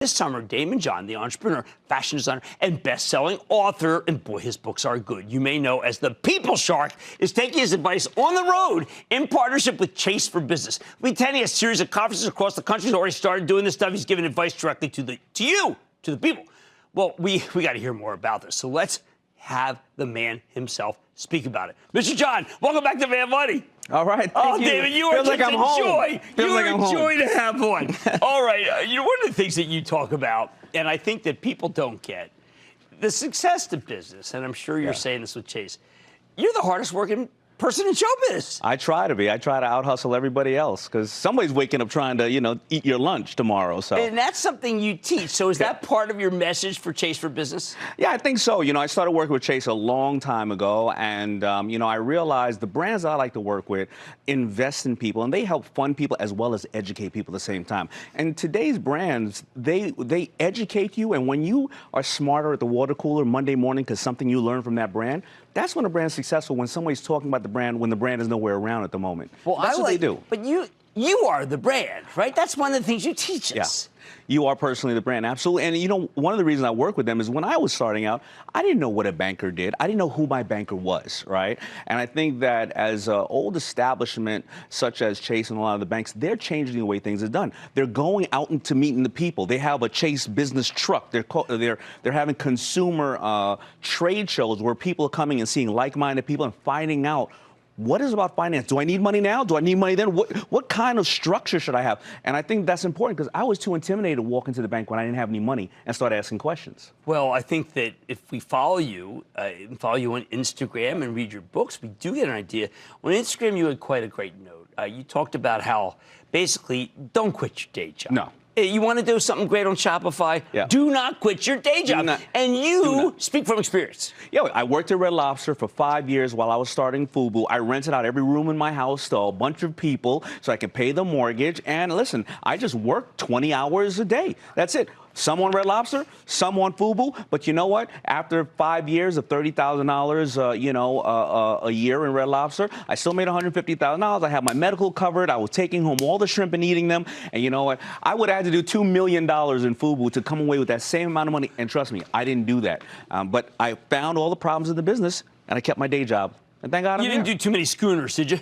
This summer, Daymond John, the entrepreneur, fashion designer, and best-selling author, and boy, his books are good, you may know as the People Shark, is taking his advice on the road in partnership with Chase for Business. We're attending a series of conferences across the country. He's already started doing this stuff. He's giving advice directly to the people. Well, we got to hear more about this. So let's have the man himself speak about it. Mr. John, welcome back to Man Money. All right. Thank you. David, you are just a joy. You are a joy to have on. All right. One of the things that you talk about, and I think that people don't get, the success to business, and I'm sure you're saying this with Chase, you're the hardest working person in showbiz. I try to be. I try to out-hustle everybody else because somebody's waking up trying to, eat your lunch tomorrow. So. And that's something you teach. So is that part of your message for Chase for Business? Yeah, I think so. I started working with Chase a long time ago, and, I realized the brands that I like to work with invest in people, and they help fund people as well as educate people at the same time. And today's brands, they educate you, and when you are smarter at the water cooler Monday morning because something you learned from that brand, that's when a brand's successful, when somebody's talking about the brand when the brand is nowhere around at the moment. Well, that's what they do. But you are the brand, right? That's one of the things you teach us. Yeah. You are personally the brand, absolutely. And, one of the reasons I work with them is when I was starting out, I didn't know what a banker did. I didn't know who my banker was, right? And I think that as an old establishment such as Chase and a lot of the banks, they're changing the way things are done. They're going out into meeting the people. They have a Chase business truck. They're having consumer trade shows where people are coming and seeing like-minded people and finding out what is about finance? Do I need money now? Do I need money then? What kind of structure should I have? And I think that's important because I was too intimidated to walk into the bank when I didn't have any money and start asking questions. Well, I think that if we follow you on Instagram and read your books, we do get an idea. On Instagram, you had quite a great note. You talked about how basically don't quit your day job. No. You want to do something great on Shopify? Yeah. Do not quit your day job. And you speak from experience. Yeah, I worked at Red Lobster for 5 years while I was starting FUBU. I rented out every room in my house to a bunch of people so I could pay the mortgage. And listen, I just worked 20 hours a day. That's it. Some on Red Lobster, some on FUBU. But you know what? After 5 years of $30,000, a year in Red Lobster, I still made $150,000. I had my medical covered. I was taking home all the shrimp and eating them. And you know what? I would have had to do $2 million in FUBU to come away with that same amount of money. And trust me, I didn't do that. But I found all the problems in the business, and I kept my day job. And thank God I'm You didn't do too many schooners, did you?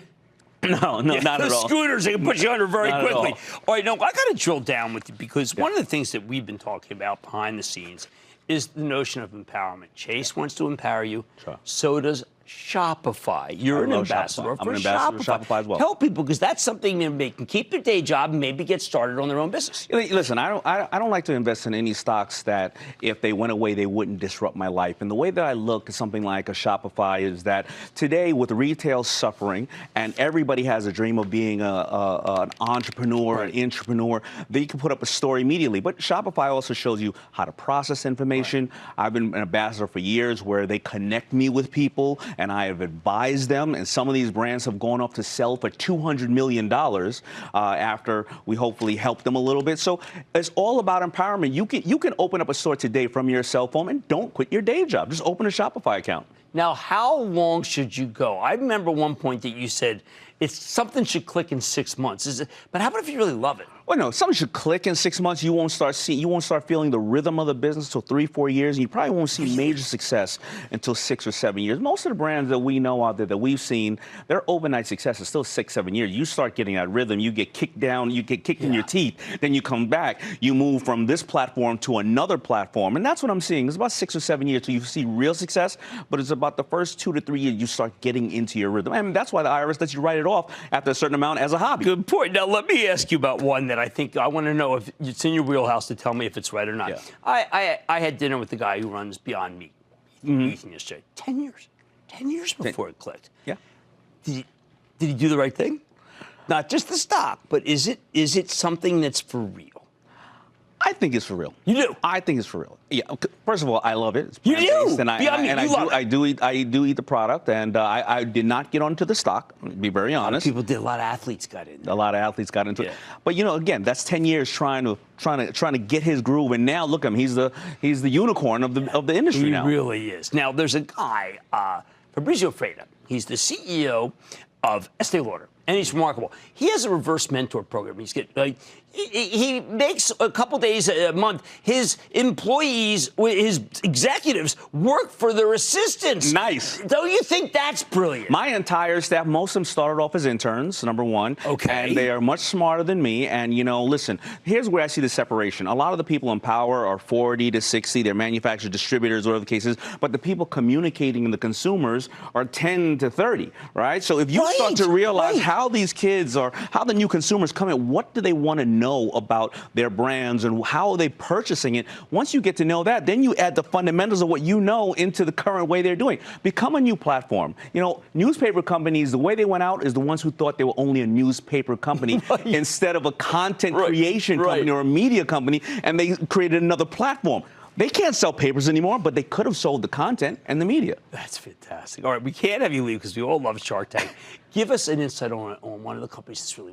No, not at all. The schooners, they can put you under very quickly. All right, now, I got to drill down with you because one of the things that we've been talking about behind the scenes is the notion of empowerment. Chase wants to empower you. Sure. So does Shopify. You're an ambassador for Shopify as well. Help people because that's something that they can keep their day job and maybe get started on their own business. Listen, I don't like to invest in any stocks that if they went away, they wouldn't disrupt my life. And the way that I look at something like a Shopify is that today with retail suffering and everybody has a dream of being an entrepreneur, an intrapreneur, they can put up a store immediately. But Shopify also shows you how to process information. I've been an ambassador for years where they connect me with people and I have advised them, and some of these brands have gone up to sell for $200 million after we hopefully help them a little bit. So it's all about empowerment. You can open up a store today from your cell phone and don't quit your day job. Just open a Shopify account. Now, how long should you go? I remember one point that you said something should click in 6 months. But how about if you really love it? Well, no, something should click in 6 months. You won't start feeling the rhythm of the business until 3-4 years, and you probably won't see major success until 6 or 7 years. Most of the brands that we know out there that we've seen, their overnight success is still 6-7 years. You start getting that rhythm, you get kicked down, you get kicked in your teeth, then you come back, you move from this platform to another platform, and that's what I'm seeing. It's about 6 or 7 years till you see real success, but it's about the first 2 to 3 years you start getting into your rhythm, and that's why the IRS lets you write it off after a certain amount as a hobby. Good point. Now, let me ask you about one that I want to know if it's in your wheelhouse to tell me if it's right or not. Yeah. I had dinner with the guy who runs Beyond Meat. Eating yesterday. 10 years. 10 years before it clicked. Yeah. Did he do the right thing? Not just the stock, but is it something that's for real? I think it's for real. You do? I think it's for real. Yeah. First of all, I love it. It's you do? And I do eat the product, and I did not get onto the stock. To be very honest. People did. A lot of athletes got in. A lot of athletes got into it. But again, that's 10 years trying to get his groove, and now look at him. He's the unicorn of the industry now. He really is. Now there's a guy, Fabrizio Freda. He's the CEO of Estee Lauder. And he's remarkable. He has a reverse mentor program. he makes a couple days a month. His employees, his executives, work for their assistants. Nice. Don't you think that's brilliant? My entire staff, most of them started off as interns, number one. Okay. And they are much smarter than me. And, listen, here's where I see the separation. A lot of the people in power are 40 to 60. They're manufacturers, distributors, whatever the case is. But the people communicating to the consumers are 10 to 30, right? So if you start to realize how these kids are, how the new consumers come in, what do they want to know about their brands and how are they purchasing it? Once you get to know that, then you add the fundamentals of what you know into the current way they're doing. Become a new platform. Newspaper companies, the way they went out is the ones who thought they were only a newspaper company instead of a content creation company or a media company, and they created another platform. They can't sell papers anymore, but they could have sold the content and the media. That's fantastic. All right, we can't have you leave because we all love Shark Tank. Give us an insight on one of the companies that's really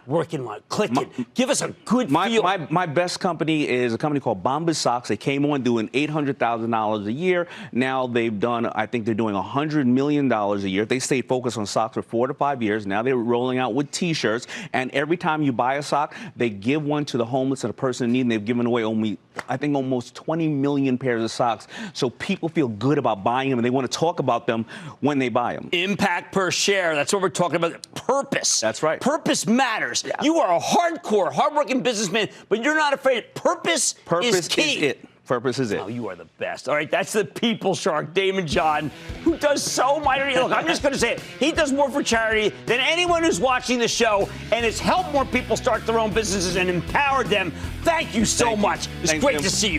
working like clicking. Give us a good feel. My best company is a company called Bombas Socks. They came on doing $800,000 a year. Now they've done, I think they're doing $100 million a year. They stayed focused on socks for 4 to 5 years. Now they're rolling out with T-shirts. And every time you buy a sock, they give one to the homeless or the person in need. And they've given away almost 20 million pairs of socks. So people feel good about buying them and they want to talk about them when they buy them. Impact per share. That's what we're talking about. Purpose. That's right. Purpose matters. Yeah. You are a hardcore, hardworking businessman, but you're not afraid. Purpose is key. Is it. Purpose is it. Oh, you are the best. All right, that's the people shark, Daymond John, who does so much. Look, I'm just going to say it. He does more for charity than anyone who's watching the show, and it's helped more people start their own businesses and empowered them. Thank you so much. It's great to see you.